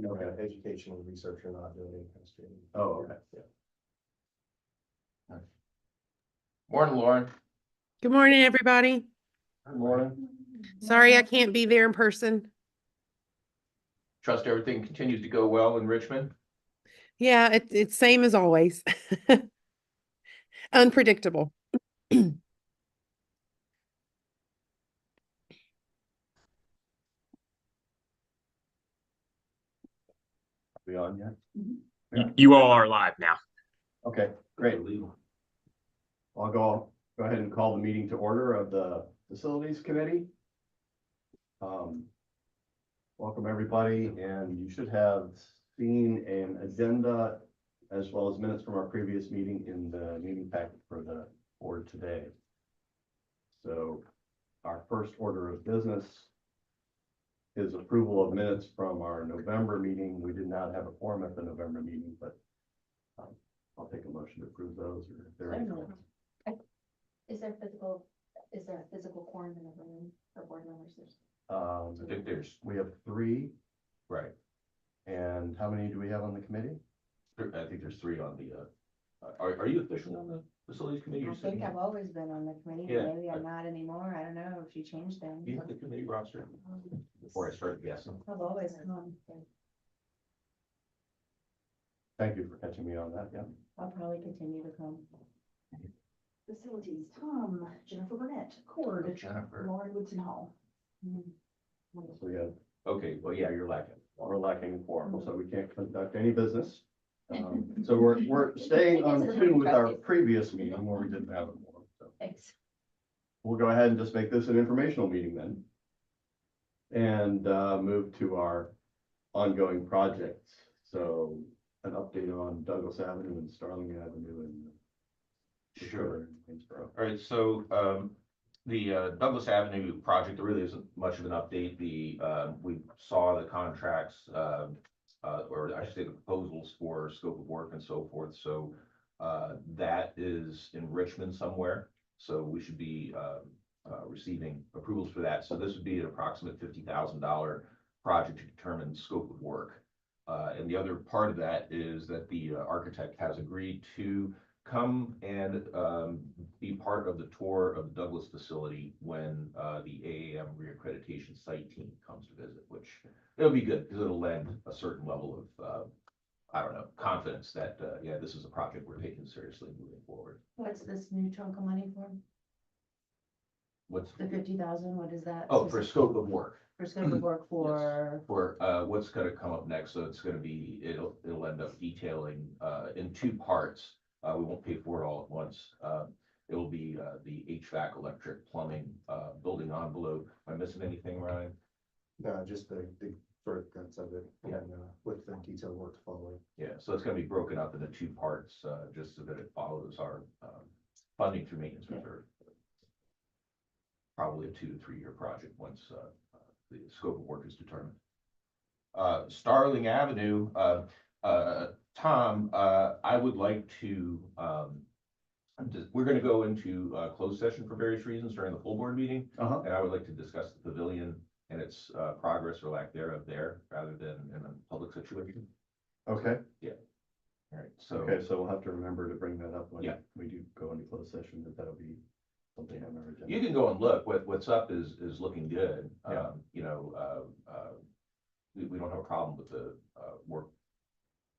Okay. Education and research are not doing any kind of streaming. Oh, okay. Yeah. Morning, Lauren. Good morning, everybody. Good morning. Sorry I can't be there in person. Trust everything continues to go well in Richmond. Yeah, it's same as always. Unpredictable. Are we on yet? You all are live now. Okay, great. I'll go ahead and call the meeting to order of the Facilities Committee. Welcome, everybody, and you should have seen an agenda as well as minutes from our previous meeting in the meeting packet for the board today. So our first order of business is approval of minutes from our November meeting. We did not have a quorum at the November meeting, but I'll take a motion to approve those. Or if there are any comments. Is there a physical quorum in the room for board members? I think there's, We have 3, right, and how many do we have on the committee? I think there's 3 on the, are you officially on the Facilities Committee? I You're think sitting- I've always been on the committee, Yeah. but maybe I'm not anymore. I don't know if you changed them. Do you have the committee roster before I start guessing? I've always come. Thank you for catching me on that, yeah. I'll probably continue to come. Facilities, Tom, Jennifer Burnett, Cord, Jennifer. Lauren Woodson Hall. So we have, Okay, well, yeah, you're lacking. we're lacking a quorum, so we can't conduct any business. So we're staying on tune with our previous meeting where we didn't have a quorum. So Thanks. we'll go ahead and just make this an informational meeting then. And move to our ongoing projects. So an update on Douglas Avenue and Starling Avenue and Sure. Waynesboro. All right, so the Douglas Avenue project, there really isn't much of an update. We saw the contracts, or I should say the proposals for scope of work and so forth. So that is in Richmond somewhere. So we should be receiving approvals for that. So this would be an approximate $50,000 project to determine scope of work. And the other part of that is that the architect has agreed to come and be part of the tour of the Douglas facility when the AAM reaccreditation site team comes to visit, which it'll be good because it'll lend a certain level of, I don't know, confidence that, yeah, this is a project we're taking seriously moving forward. What's this new chunk of money for? What's The 50,000, what is that? Oh, for scope of work. For scope of work for, For what's going to come up next. So it's going to be, it'll end up detailing in 2 parts. We won't pay for it all at once. It will be the HVAC, electric, plumbing, building envelope. Am I missing anything, Ryan? No, just the sort of guts of it, Yeah. and with the detailed work to follow. Yeah, so it's going to be broken up into 2 parts, just so that it follows our funding through maintenance reserve. Probably a 2 to 3 year project once the scope of work is determined. Starling Avenue, Tom, I would like to, we're going to go into closed session for various reasons during the full board meeting. And I would like to discuss the pavilion and its progress or lack thereof there, rather than in a public situation. Okay, All right, so. okay, so we'll have to remember to bring that up when Yeah. we do go into closed session, that'll be something on our agenda. You can go and look. What's up is looking good. Yeah. You know, we don't have a problem with the work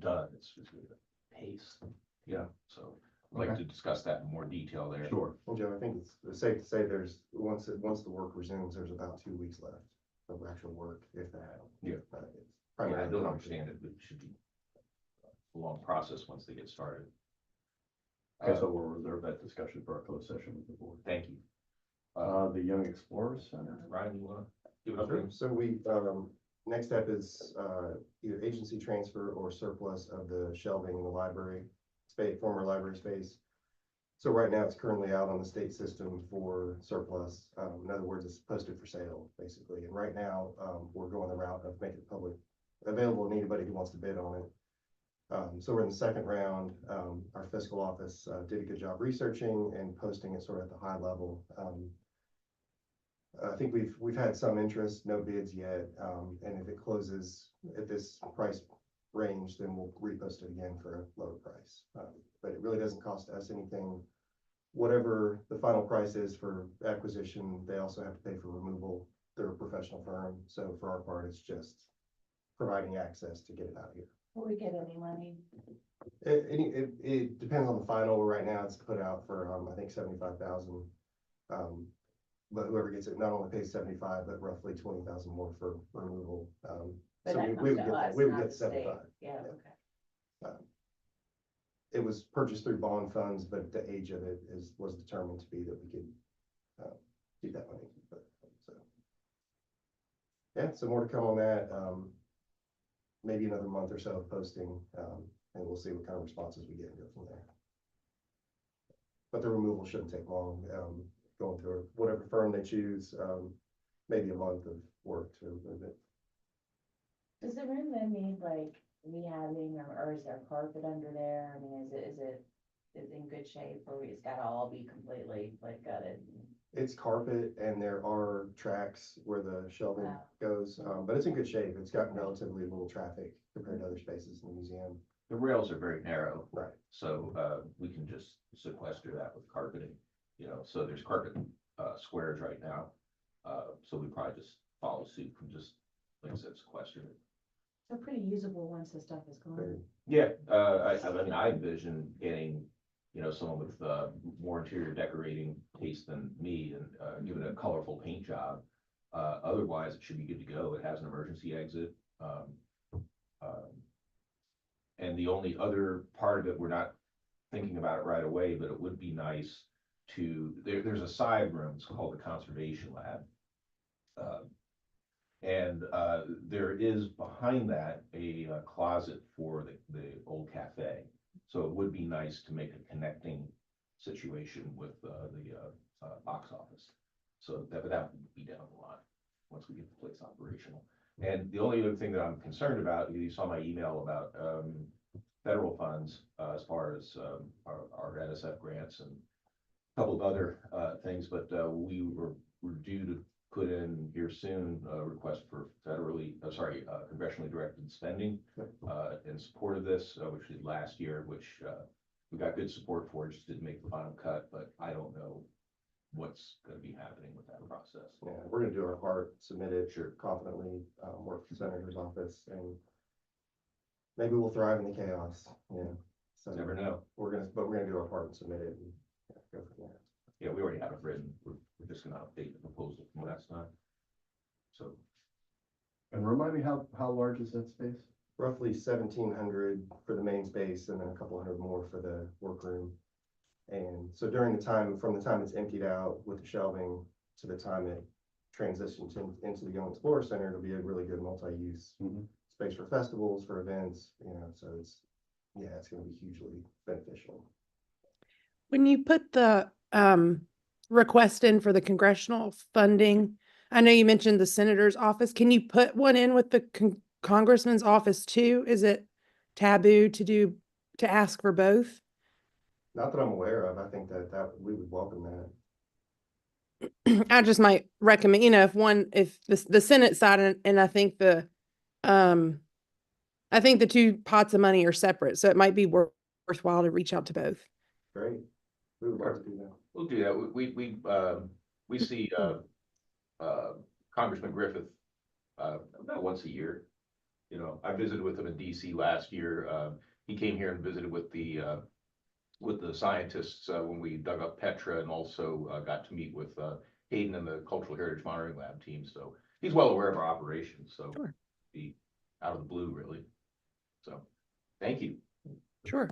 done. It's really the pace. Yeah. So I'd like Okay. to discuss that in more detail there. Sure. Well, Joe, I think it's safe to say there's, once the work resumes, there's about 2 weeks left of actual work, if that. Yeah. It's Yeah, I primarily- don't understand it. It should be a long process once they get started. Okay, so we'll reserve that discussion for our closed session with the board. Thank you. The Young Explorers Center. Ryan, you want to give it Sure. a So we, next step is either agency transfer or surplus of the shelving in the library space, former library space. So right now it's currently out on the state system for surplus. In other words, it's posted for sale, basically. And right now, we're going the route of making it public available to anybody who wants to bid on it. So we're in the second round. Our fiscal office did a good job researching and posting it sort of at the high level. I think we've had some interest, no bids yet, and if it closes at this price range, then we'll repost it again for a lower price. But it really doesn't cost us anything. Whatever the final price is for acquisition, they also have to pay for removal. They're a professional firm, so for our part, it's just providing access to get it out of here. Will we get any money? It depends on the final. Right now, it's put out for, I think 75,000. But whoever gets it not only pays 75, but roughly 20,000 more for removal. But So that we comes would to get that, us, we would not get the state. 75. Yeah, Yeah. okay. It was purchased through bond funds, but the age of it was determined to be that we could keep that money. But, so. Yeah, so more to come on that. Maybe another month or so of posting, and we'll see what kind of responses we get and go from there. But the removal shouldn't take long. Going through whatever firm they choose, maybe a month of work to remove it. Does the room then need like rehabbing or is there carpet under there? I mean, is it in good shape or it's gotta all be completely like gutted? It's carpet and there are tracks where the shelving Wow. goes, but it's in good shape. It's got relatively little traffic compared to other spaces in the museum. The rails are very narrow. Right. So, we can just sequester that with carpeting, so there's carpet, squares right now. So we probably just follow suit from just, like I said, sequestering it. So pretty usable once the stuff is gone. Yeah, I mean, I envision getting, someone with, more interior decorating taste than me and, give it a colorful paint job. Otherwise, it should be good to go. It has an emergency exit. And the only other part of it, we're not thinking about it right away, but it would be nice there's a side room, it's called the Conservation Lab. And there is behind that a closet for the old cafe. So it would be nice to make a connecting situation with the box office. So that would be down the line once we get the place operational. And the only other thing that I'm concerned about, you saw my email about federal funds as far as our NSF grants and a couple of other things, but we're due to put in here soon a request for congressionally directed spending in support of this, which we did last year, which we got good support for, just didn't make the final cut, but I don't know what's going to be happening with that process. Yeah, we're gonna do our part, submit it, confidently, work with the senator's office, and maybe we'll thrive in the chaos, So Never know. we're gonna do our part and submit it and go from there. Yeah, we already have it written. We're just going to update the proposal from last time. So And remind me, how large is that space? Roughly 1,700 for the main space and then a couple hundred more for the workroom. And so from the time it's emptied out with the shelving to the time it transitions into the Young Explorer Center, it'll be a really good multi-use space for festivals, for events, so it's going to be hugely beneficial. When you put the request in for the congressional funding, I know you mentioned the senator's office. Can you put one in with the congressman's office too? Is it taboo to ask for both? Not that I'm aware of. I think that we would welcome that. I just might recommend, if the Senate side and I think the two pots of money are separate, so it might be worthwhile to reach out to both. Great. We would love to do that. we'll do that. We see Congressman Griffith about once a year. I visited with him in DC last year. He came here and visited with the scientists when we dug up Petra, and also got to meet with Hayden and the Cultural Heritage Monitoring Lab team. So he's well aware of our operations. So Sure. Be out of the blue, really. So thank you. Sure.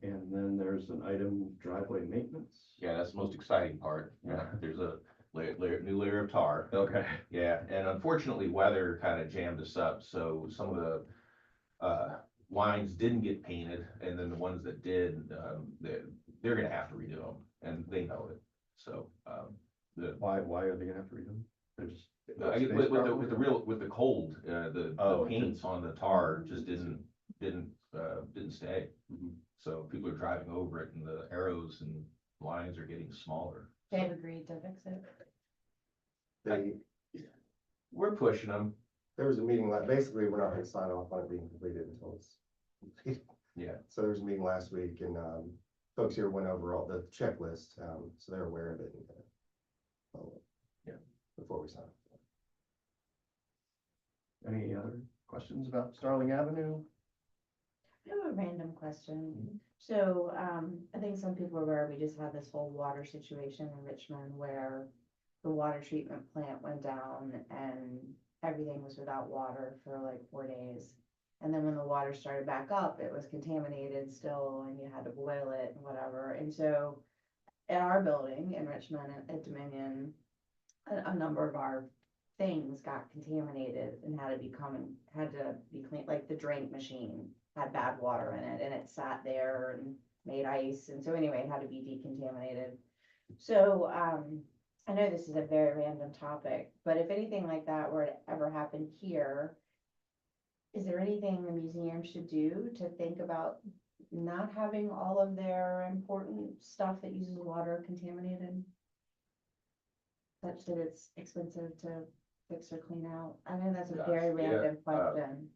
And then there's an item, driveway maintenance. Yeah, that's the most exciting part. Yeah. There's a new layer of tar. Okay. Yeah, and unfortunately, weather kind of jammed us up, so some of the lines didn't get painted, and then the ones that did, they're gonna have to redo them, and they know it. So, Why are they gonna have to redo them? They're just. I guess with the cold, the paints on the tar just didn't stay. Mhm. So people are driving over it, and the arrows and lines are getting smaller. They've agreed to fix it. They, We're pushing them. there was a meeting, basically, we're not gonna sign off on it being completed until it's complete. Yeah. So there was a meeting last week and, folks here went over all the checklist, so they're aware of it. And, follow it. Yeah. Before we sign. Any other questions about Starling Avenue? I have a random question. So, I think some people are aware, we just had this whole water situation in Richmond where the water treatment plant went down and everything was without water for like 4 days. And then when the water started back up, it was contaminated still and you had to boil it and whatever. And so at our building in Richmond at Dominion, a number of our things got contaminated and had to be cleaned, like the drink machine had bad water in it and it sat there and made ice. And so anyway, it had to be decontaminated. So, I know this is a very random topic, but if anything like that were to ever happen here, is there anything the museum should do to think about not having all of their important stuff that uses water contaminated? Such that it's expensive to fix or clean out? I know that's a Gosh, very yeah, random question.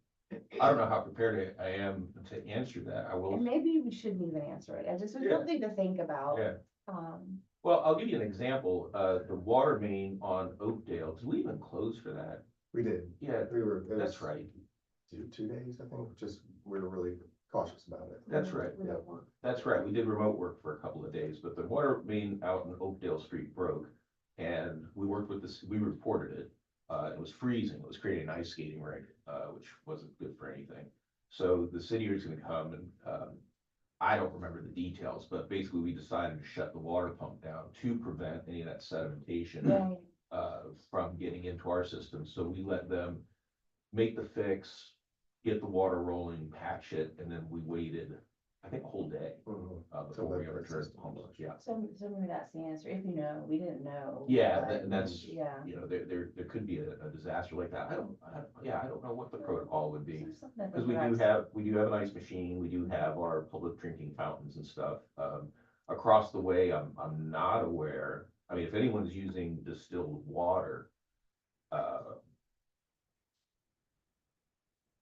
I don't know how prepared I am to answer that. I And will, maybe we shouldn't even answer it. I just was Yeah. something to think about. yeah. Um, Well, I'll give you an example. The water main on Oakdale, did we even close for that? We did, Yeah, we were, it that's was right. 2 days, I think, just, we were really cautious about it. That's right. Yeah. That's right. We did remote work for a couple of days, but the water main out in Oakdale Street broke. And we worked with this, we reported it. It was freezing. It was creating an ice skating rink, which wasn't good for anything. So the city was gonna come and, I don't remember the details, but basically we decided to shut the water pump down to prevent any of that sedimentation, right. from getting into our system. So we let them make the fix, get the water rolling, patch it, and then we waited, I think, a whole day, Mhm. before we let ever the turned the system pumps. flush. Yeah. So maybe that's the answer. If you know, we didn't know. Yeah, but, and that's, Yeah. you know, there could be a disaster like that. I don't know what the protocol would be. So something to Because think we do have an ice machine, we do have our public drinking fountains and stuff. Across the way, I'm not aware, I mean, if anyone's using distilled water,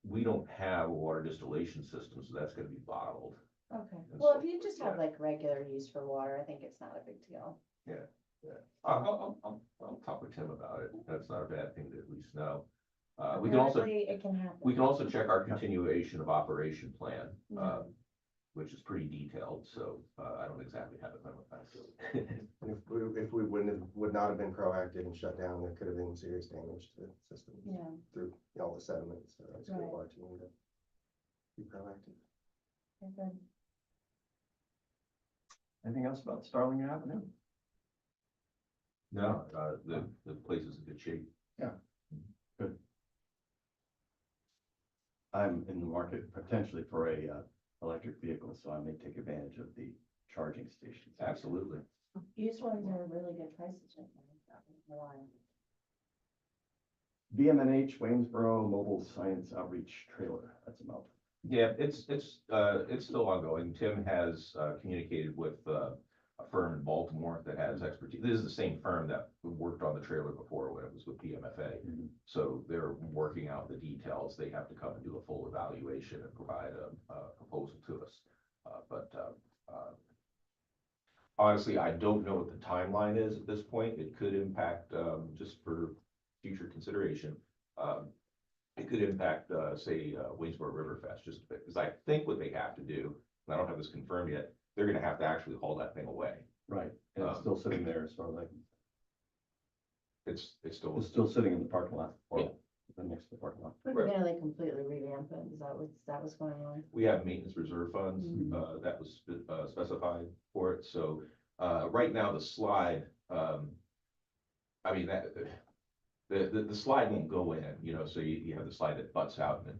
we don't have a water distillation system, so that's gonna be bottled. Okay, And well, so if you just forth, have like regular use for water, I think it's not a big deal. I'll talk with Tim about it. That's not a bad thing to at least know. We can also, Apparently, it can happen. we can also check our continuation of operation plan, Yeah. which is pretty detailed, so, I don't exactly have it memorized. And if we would not have been proactive and shut down, there could have been serious damage to the system Yeah, through all the sediments, so it's good Right. of our team to be proactive. okay, good. Anything else about Starling Avenue? No, the place is in good shape. I'm in the market potentially for a electric vehicle, so I may take advantage of the charging stations. Absolutely. Used ones are really good prices right now. Why? VMNH Waynesboro Mobile Science Outreach Trailer, that's a mouthful. Yeah, it's still ongoing. Tim has, communicated with, a firm in Baltimore that has expertise. This is the same firm that worked on the trailer before when it was with PMFA. Mhm. So they're working out the details. They have to come and do a full evaluation and provide a proposal to us. Honestly, I don't know what the timeline is at this point. It could impact, just for future consideration. It could impact, say, Waynesboro River Fest, just a bit, because I think what they have to do, and I don't have this confirmed yet, they're gonna have to actually haul that thing away. Right, and it's still sitting there as far as I can, It's still. it's still sitting in the parking lot, Yeah. or next to the parking lot. We're gonna like completely revamp it. Is that what's going on? We have maintenance reserve funds, Mhm. that was specified for it, so, right now, the slide, I mean, that, the slide won't go in, you know, so you have the slide that butts out and,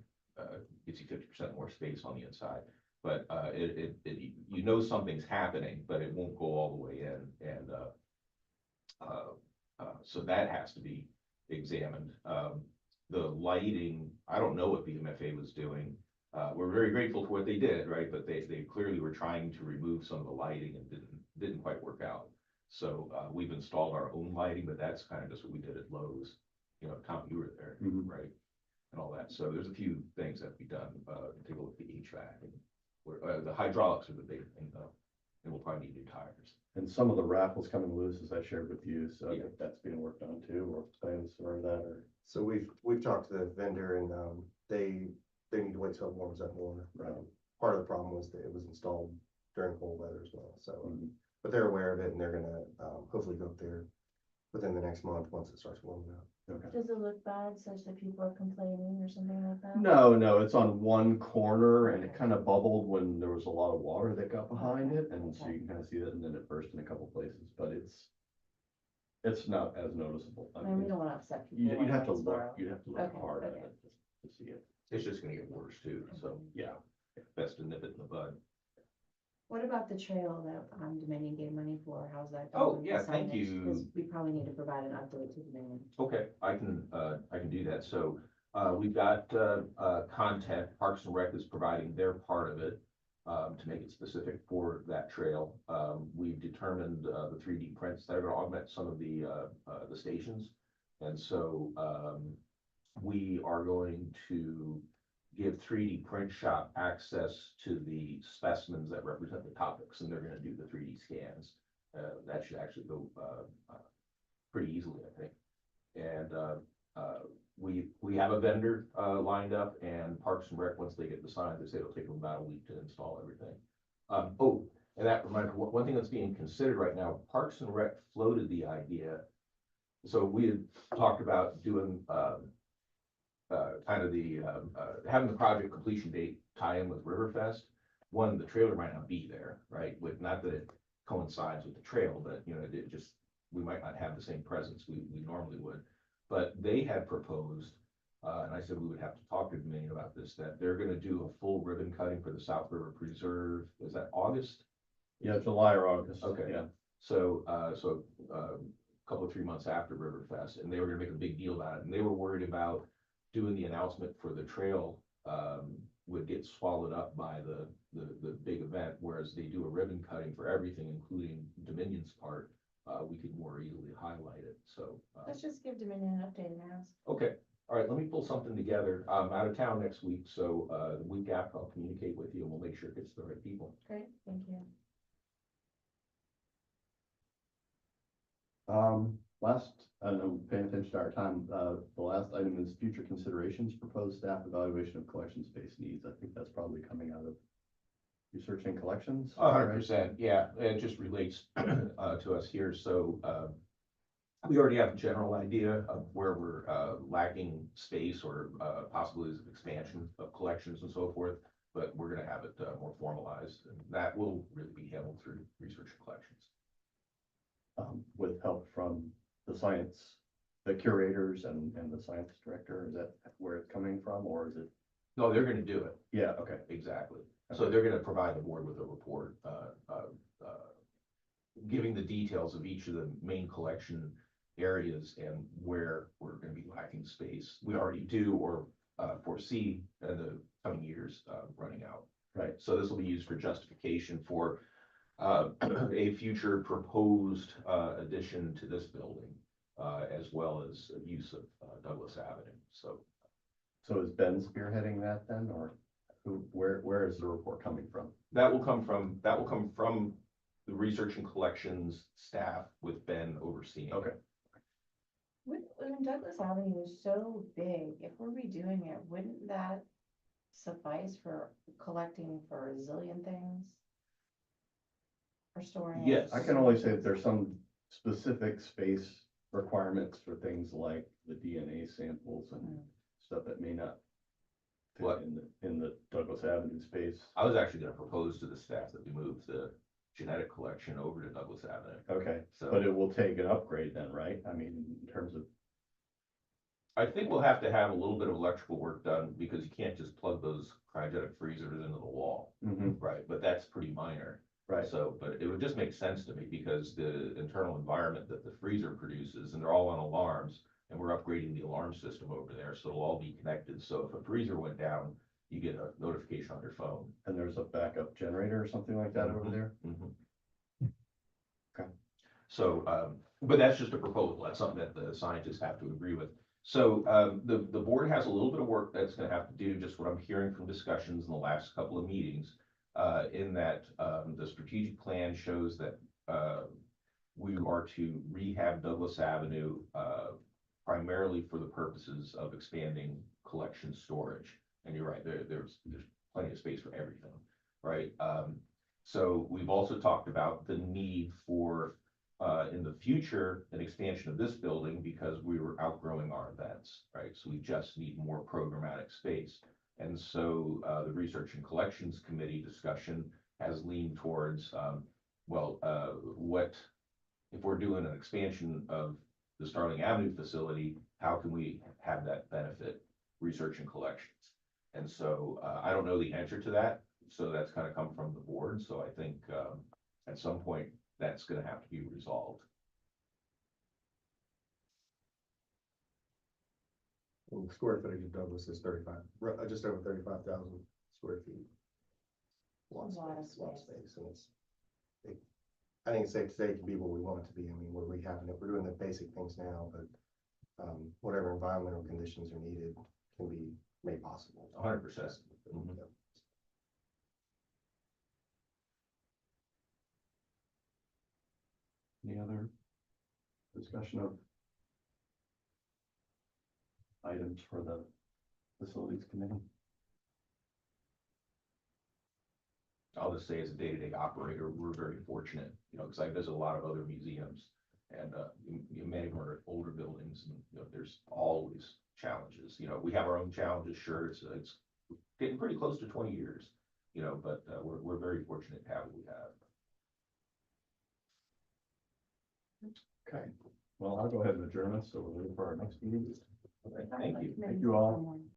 gives you 50% more space on the inside. But, you know something's happening, but it won't go all the way in, and, so that has to be examined. The lighting, I don't know what the MFA was doing. We're very grateful for what they did, right? But they clearly were trying to remove some of the lighting and didn't quite work out. So, we've installed our own lighting, but that's kind of just what we did at Lowe's. You know, Tom, you were there, Mhm. right? And all that. So there's a few things that have to be done, to go with the HVAC and, the hydraulics are the big thing though. And we'll probably need new tires. And some of the raffles coming loose, as I shared with you, so I Yeah. think that's being worked on too, or plans for that, or. So we've talked to the vendor and, they need to wait till it warms up more. Right. Part of the problem was that it was installed during cold weather as well, so, Mhm. but they're aware of it and they're gonna, hopefully go up there within the next month, once it starts warming up. Okay. Does it look bad such that people are complaining or something like that? No, it's on one corner and it kind of bubbled when there was a lot of water that got behind it, and so you can kind of see that, and then it burst in a couple places, but it's not as noticeable. I I mean, we mean, don't wanna upset people. you'd in have to Waynesboro. look, you'd have to look Okay, hard at okay. it to see it. It's just gonna get worse too. So, yeah, best to nip it in the bud. What about the trail that Dominion gave money for? How's that Oh, going? yeah, The thank signage? you. 'Cause we probably need to provide an update to Dominion. Okay, I can do that. So, we've got, content, Parks and Rec is providing their part of it, to make it specific for that trail. We've determined, the 3D prints that are gonna augment some of the stations. And so, we are going to give 3D print shop access to the specimens that represent the topics, and they're gonna do the 3D scans. That should actually go, pretty easily, I think. And, we have a vendor, lined up, and Parks and Rec, once they get the signs, they say it'll take them about a week to install everything. And that reminds me, one thing that's being considered right now, Parks and Rec floated the idea. So we had talked about doing, kind of having the project completion date tie in with Riverfest. One, the trailer might not be there, right? With, not that it coincides with the trail, but you know, it just, we might not have the same presence we normally would. But they had proposed, and I said we would have to talk to Dominion about this, that they're gonna do a full ribbon cutting for the South River Preserve. Is that August? Yeah, July or August. Okay. Yeah. So, a couple of 3 months after Riverfest, and they were gonna make a big deal about it, and they were worried about doing the announcement for the trail, would get swallowed up by the big event, whereas they do a ribbon cutting for everything, including Dominion's part, we could more easily highlight it, so. Let's just give Dominion an update and ask. Okay, all right, let me pull something together. I'm out of town next week, so, the week after I'll communicate with you and we'll make sure it gets to the right people. Great, thank you. Last, I don't know, paying attention to our time, the last item is future considerations, proposed staff evaluation of collection space needs. I think that's probably coming out of research and collections. 100%, yeah, it just relates to us here, so, we already have a general idea of where we're, lacking space or, possibilities of expansion of collections and so forth, but we're gonna have it, more formalized, and that will really be handled through research and collections. With help from the science, the curators and the science director, is that where it's coming from, or is it? No, they're gonna do it, Yeah, okay. exactly. So they're gonna provide the board with a report, giving the details of each of the main collection areas and where we're gonna be lacking space. We already do or foresee in the coming years running out. Right. So this will be used for justification for a future proposed addition to this building, as well as use of Douglas Avenue. So So is Ben spearheading that then, or where is the report coming from? that will come from the research and collections staff with Ben overseeing. Okay. When Douglas Avenue is so big, if we're redoing it, wouldn't that suffice for collecting for a zillion things? For storing? it? Yes. I can only say that there's some specific space requirements for things like the DNA samples and Mm. stuff that may not fit What? in the Douglas Avenue space. I was actually gonna propose to the staff that we move the genetic collection over to Douglas Avenue. Okay, So but it will take an upgrade then, right? I mean, in terms of, I think we'll have to have a little bit of electrical work done because you can't just plug those cryogenic freezers into the wall. Right, but that's pretty minor. right, So, but it would just make sense to me because the internal environment that the freezer produces, and they're all on alarms, and we're upgrading the alarm system over there, so it'll all be connected. So if a freezer went down, you get a notification on your phone. and there's a backup generator or something like that over there? Mhm. So, but that's just a proposal. That's something that the scientists have to agree with. So, the board has a little bit of work that's gonna have to do, just what I'm hearing from discussions in the last couple of meetings. In that, the strategic plan shows that, we are to rehab Douglas Avenue, primarily for the purposes of expanding collection storage. And you're right, there's plenty of space for everything, right? So we've also talked about the need for, in the future, an expansion of this building because we were outgrowing our events, right? So we just need more programmatic space. And so, the Research and Collections Committee discussion has leaned towards, what, if we're doing an expansion of the Starling Avenue facility, how can we have that benefit research and collections? And so, I don't know the answer to that, so that's kind of come from the board, so I think, at some point, that's gonna have to be resolved. And the square footage of Douglas is just over 35,000 square feet. Lot Lot of space, and I think it's safe to say it can be what we want it to be. I mean, we're rehabbing it, we're doing the basic things now, but, whatever environmental conditions are needed can be made possible. 100%. Mhm. Any other discussion of items for the facilities committee? I'll just say as a day-to-day operator, we're very fortunate, because I visit a lot of other museums. And, many of them are older buildings and, there's always challenges. We have our own challenges, sure, it's getting pretty close to 20 years, but, we're very fortunate to have what we have. Okay, well, I'll go ahead and adjourn us, so we're ready for our next meeting. Okay, thank you. Thank you all.